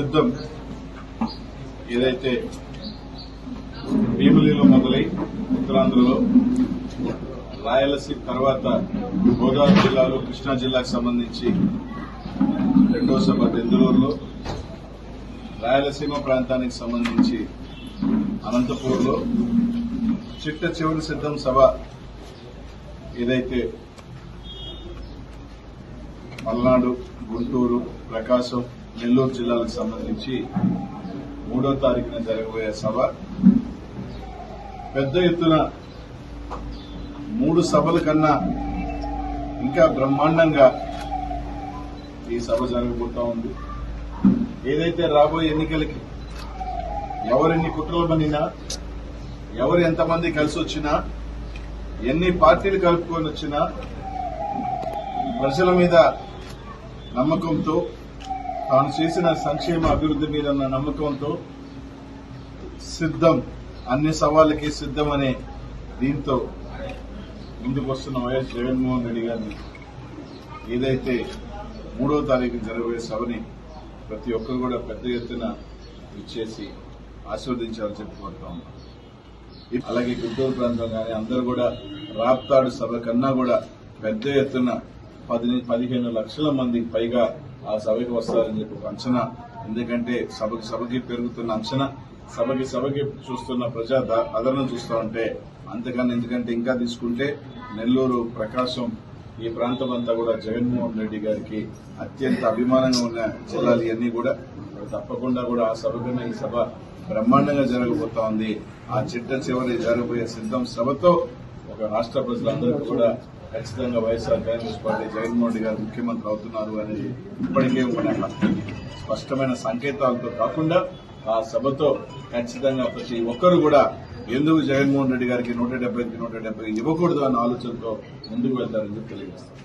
యుద్ధం ఏదైతే భీమిలిలో మొదలై ఉత్తరాంధ్రలో రాయలసీమ తర్వాత గోదావరి జిల్లాలో కృష్ణా జిల్లాకు సంబంధించి రెండో సభ బెంగళూరులో, రాయలసీమ ప్రాంతానికి సంబంధించి అనంతపూర్లో చిట్ట చివరి సిద్ధం సభ ఏదైతే పల్నాడు, గుంటూరు, ప్రకాశం, నెల్లూరు జిల్లాలకు సంబంధించి 3వ తారీఖున జరగబోయే సభ పెద్ద ఎత్తున 3 సభల కన్నా ఇంకా బ్రహ్మాండంగా ఈ సభ జరగబోతా ఉంది. ఏదైతే రాబోయే ఎన్నికలకి ఎవరెన్ని కుట్రలు పనినా, ఎవరు ఎంతమంది కలిసి వచ్చినా, ఎన్ని పార్టీలు కలుపుకొని వచ్చినా ప్రజల మీద నమ్మకంతో, తాను చేసిన సంక్షేమ అభివృద్ధి మీద ఉన్న నమ్మకంతో సిద్ధం, అన్ని సవాళ్ళకి సిద్ధం అనే దీంతో ముందుకు వస్తున్న వైఎస్ జగన్మోహన్ రెడ్డి గారిని ఏదైతే 3వ తారీఖు జరగబోయే సభని ప్రతి ఒక్కరు కూడా పెద్ద ఎత్తున ఇచ్చేసి ఆశీర్వదించాలని చెప్పుకుంటా ఉన్నాం. అలాగే గుంటూరు ప్రాంతం కానీ అందరూ కూడా రాప్తాడు సభ కన్నా కూడా పెద్ద ఎత్తున 15 లక్షల మందికి పైగా ఆ సభకి వస్తారని చెప్పి అంచనా. ఎందుకంటే సభకి పెరుగుతున్న అంచనా, సభకి చూస్తున్న ప్రజా ఆదరణ చూస్తూ ఉంటే అంతకన్నా, ఎందుకంటే ఇంకా తీసుకుంటే నెల్లూరు, ప్రకాశం ఈ ప్రాంతం అంతా కూడా జగన్మోహన్ రెడ్డి గారికి అత్యంత అభిమానంగా ఉన్న జిల్లాలు ఇవన్నీ కూడా తప్పకుండా కూడా ఆ సభ కన్నా ఈ సభ బ్రహ్మాండంగా జరగబోతా ఉంది. ఆ చిట్ట చివరి జరగబోయే సిద్ధం సభతో ఒక రాష్ట్ర ప్రజలందరికీ కూడా ఖచ్చితంగా వైఎస్ఆర్ కాంగ్రెస్ పార్టీ జగన్మోహన్ రెడ్డి గారు ముఖ్యమంత్రి అవుతున్నారు అనేది ఇప్పటికే ఉన్న స్పష్టమైన సంకేతాలతో కాకుండా ఆ సభతో ఖచ్చితంగా ప్రతి ఒక్కరు కూడా ఎందుకు జగన్మోహన్ రెడ్డి గారికి 170కి 170 ఇవ్వకూడదు అన్న ఆలోచనతో ముందుకు వెళ్తారని తెలియజేస్తారు.